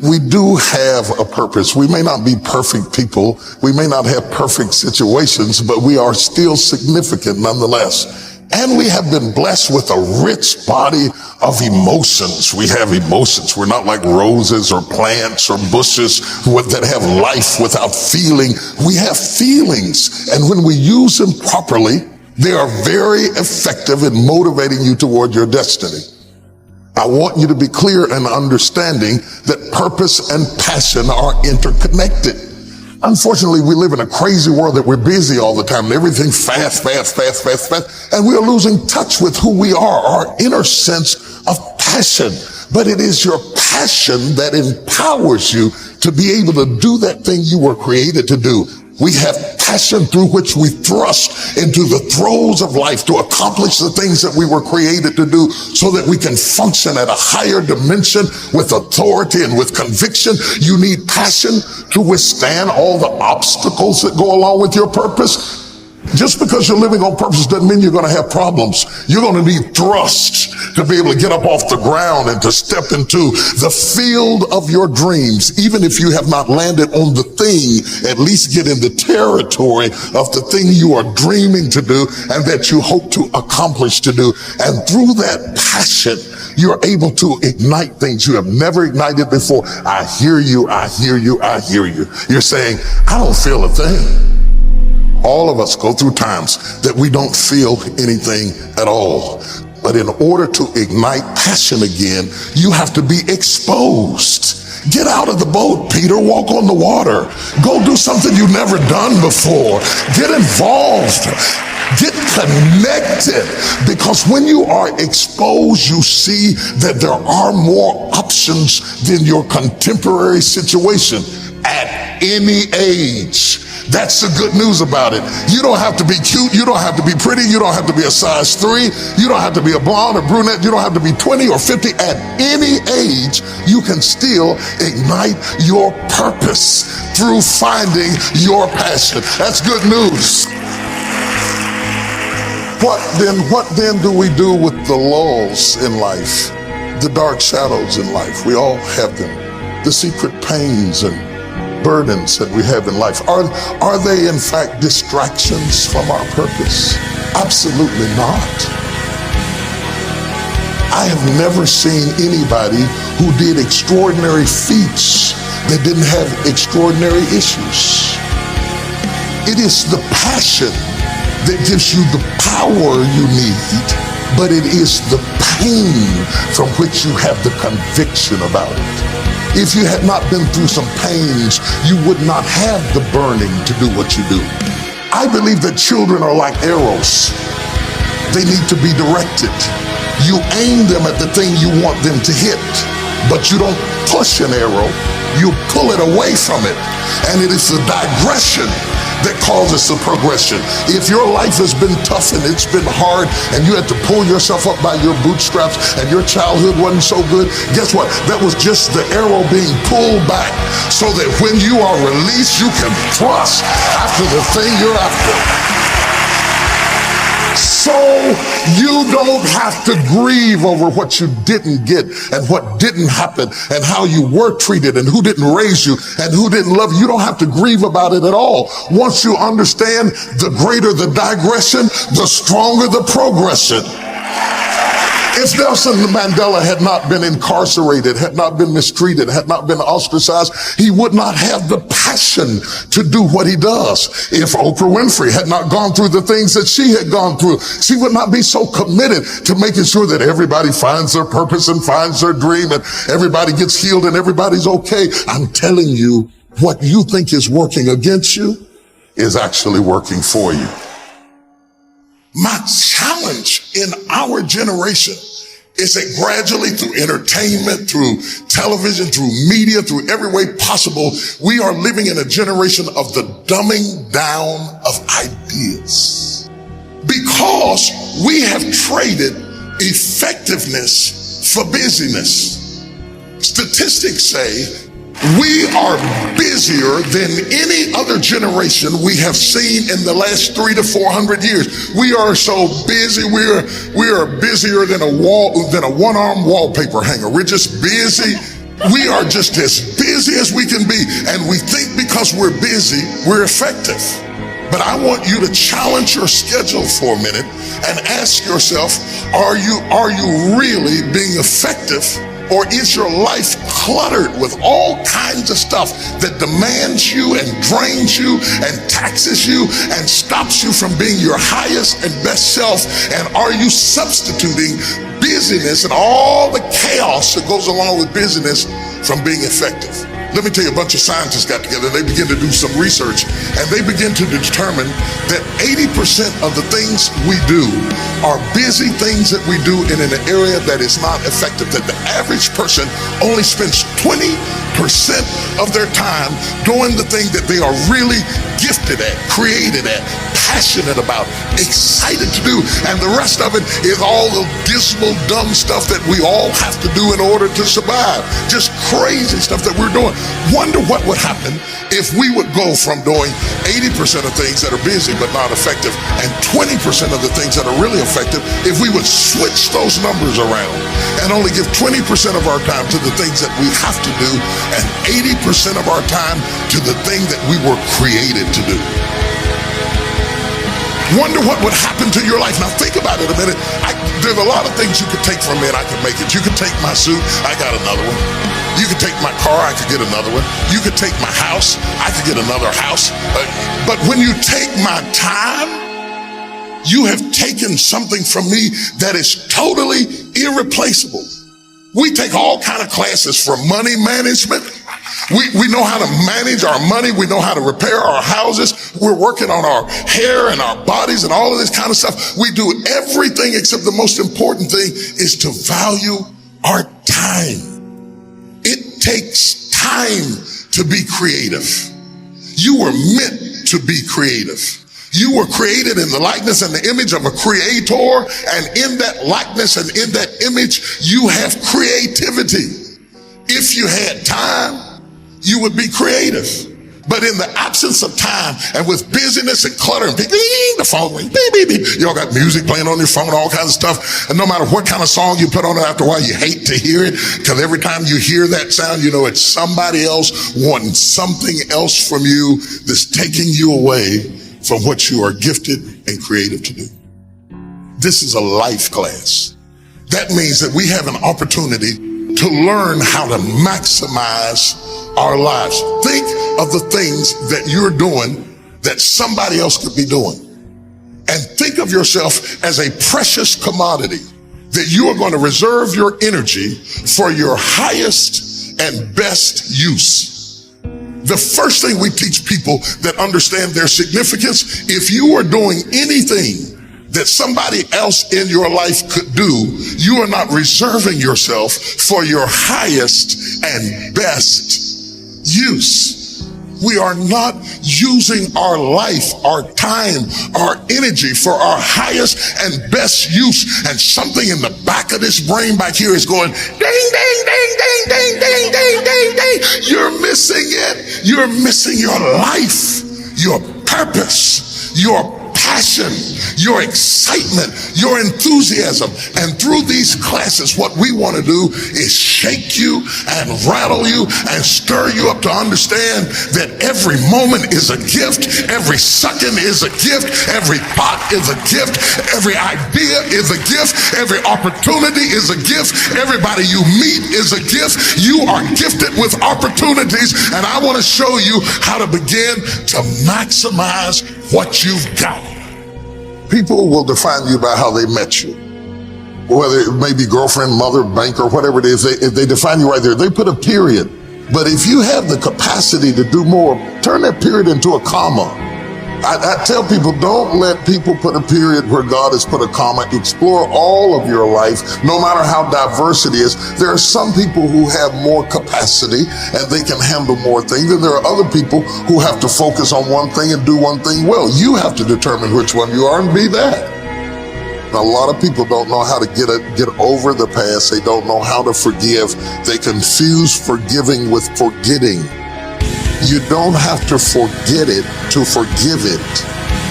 We do have a purpose. We may not be perfect people. We may not have perfect situations, but we are still significant nonetheless. And we have been blessed with a rich body of emotions. We have emotions. We're not like roses or plants or bushes that have life without feeling. We have feelings. And when we use them properly, they are very effective in motivating you toward your destiny. I want you to be clear and understanding that purpose and passion are interconnected. Unfortunately, we live in a crazy world that we're busy all the time and everything fast. And we are losing touch with who we are, our inner sense of passion. But it is your passion that empowers you to be able to do that thing you were created to do. We have passion through which we thrust into the throes of life to accomplish the things that we were created to do so that we can function at a higher dimension with authority and with conviction. You need passion to withstand all the obstacles that go along with your purpose. Just because you're living on purpose doesn't mean you're going to have problems. You're going to need thrust to be able to get up off the ground and to step into the field of your dreams. Even if you have not landed on the thing, at least get in the territory of the thing you are dreaming to do and that you hope to accomplish to do. And through that passion, you're able to ignite things you have never ignited before. I hear you. You're saying, I don't feel a thing. All of us go through times that we don't feel anything at all. But in order to ignite passion again, you have to be exposed. Get out of the boat, Peter. Walk on the water. Go do something you've never done before. Get involved. Get connected. Because when you are exposed, you see that there are more options than your contemporary situation at any age. That's the good news about it. You don't have to be cute. You don't have to be pretty. You don't have to be a size 3. You don't have to be a blonde or brunette. You don't have to be 20 or 50. At any age, you can still ignite your purpose through finding your passion. That's good news. What then do we do with the lulls in life, the dark shadows in life? We all have them. The secret pains and burdens that we have in life. Are they in fact distractions from our purpose? Absolutely not. I have never seen anybody who did extraordinary feats that didn't have extraordinary issues. It is the passion that gives you the power you need, but it is the pain from which you have the conviction about it. If you had not been through some pains, you would not have the burning to do what you do. I believe that children are like arrows. They need to be directed. You aim them at the thing you want them to hit, but you don't push an arrow, you pull it away from it. And it is the digression that causes the progression. If your life has been tough and it's been hard and you had to pull yourself up by your bootstraps and your childhood wasn't so good, guess what? That was just the arrow being pulled back so that when you are released, you can thrust after the thing you're after. So you don't have to grieve over what you didn't get and what didn't happen and how you were treated and who didn't raise you and who didn't love you. You don't have to grieve about it at all. Once you understand, the greater the digression, the stronger the progression. If Nelson Mandela had not been incarcerated, had not been mistreated, had not been ostracized, he would not have the passion to do what he does. If Oprah Winfrey had not gone through the things that she had gone through, she would not be so committed to making sure that everybody finds their purpose and finds their dream and everybody gets healed and everybody's okay. I'm telling you, what you think is working against you is actually working for you. My challenge in our generation is that gradually through entertainment, through television, through media, through every way possible, we are living in a generation of the dumbing down of ideas. Because we have traded effectiveness for busyness. Statistics say we are busier than any other generation we have seen in the last 300 to 400 years. We are so busy. We are busier than a one-arm wallpaper hanger. We're just busy. We are just as busy as we can be, and we think because we're busy, we're effective. But I want you to challenge your schedule for a minute and ask yourself, are you really being effective? Or is your life cluttered with all kinds of stuff that demands you and drains you and taxes you and stops you from being your highest and best self? And are you substituting busyness and all the chaos that goes along with busyness from being effective? Let me tell you, a bunch of scientists got together, they began to do some research, and they begin to determine that 80% of the things we do are busy things that we do in an area that is not effective, that the average person only spends 20% of their time doing the thing that they are really gifted at, created at, passionate about, excited to do, and the rest of it is all the dismal, dumb stuff that we all have to do in order to survive. Just crazy stuff that we're doing. Wonder what would happen if we would go from doing 80% of things that are busy but not effective and 20% of the things that are really effective if we would switch those numbers around and only give 20% of our time to the things that we have to do and 80% of our time to the thing that we were created to do. Wonder what would happen to your life. Now think about it a minute. There's a lot of things you could take from me and I could make it. You could take my suit, I got another one. You could take my car, I could get another one. You could take my house, I could get another house. But when you take my time, you have taken something from me that is totally irreplaceable. We take all kind of classes for money management. We know how to manage our money. We know how to repair our houses. We're working on our hair and our bodies and all of this kind of stuff. We do everything except the most important thing is to value our time. It takes time to be creative. You were meant to be creative. You were created in the likeness and the image of a creator, and in that likeness and in that image, you have creativity. If you had time, you would be creative. But in the absence of time and with busyness and clutter and the phone rings, beep, beep, beep. You all got music playing on your phone, all kinds of stuff. And no matter what kind of song you put on it, after a while you hate to hear it, because every time you hear that sound, you know it's somebody else wanting something else from you that's taking you away from what you are gifted and creative to do. This is a life class. That means that we have an opportunity to learn how to maximize our lives. Think of the things that you're doing that somebody else could be doing. And think of yourself as a precious commodity that you are going to reserve your energy for your highest and best use. The first thing we teach people that understand their significance, if you are doing anything that somebody else in your life could do, you are not reserving yourself for your highest and best use. We are not using our life, our time, our energy for our highest and best use. And something in the back of this brain back here is going, ding, ding, ding, ding, ding, ding, ding, ding, ding. You're missing it. You're missing your life, your purpose, your passion, your excitement, your enthusiasm. And through these classes, what we want to do is shake you and rattle you and stir you up to understand that every moment is a gift, every second is a gift, every thought is a gift, every idea is a gift, every opportunity is a gift, everybody you meet is a gift. You are gifted with opportunities, and I want to show you how to begin to maximize what you've got. People will define you by how they met you. Whether it may be girlfriend, mother, banker, whatever it is, they define you right there. They put a period. But if you have the capacity to do more, turn that period into a comma. I tell people, don't let people put a period where God has put a comma. Explore all of your life, no matter how diverse it is. There are some people who have more capacity and they can handle more things, and there are other people who have to focus on one thing and do one thing well. You have to determine which one you are and be that. A lot of people don't know how to get over the past. They don't know how to forgive. They confuse forgiving with forgetting. You don't have to forget it to forgive it.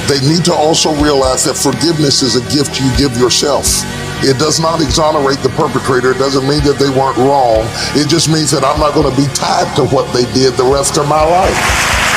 They need to also realize that forgiveness is a gift you give yourself. It does not exonerate the perpetrator. It doesn't mean that they weren't wrong. It just means that I'm not going to be tied to what they did the rest of my life.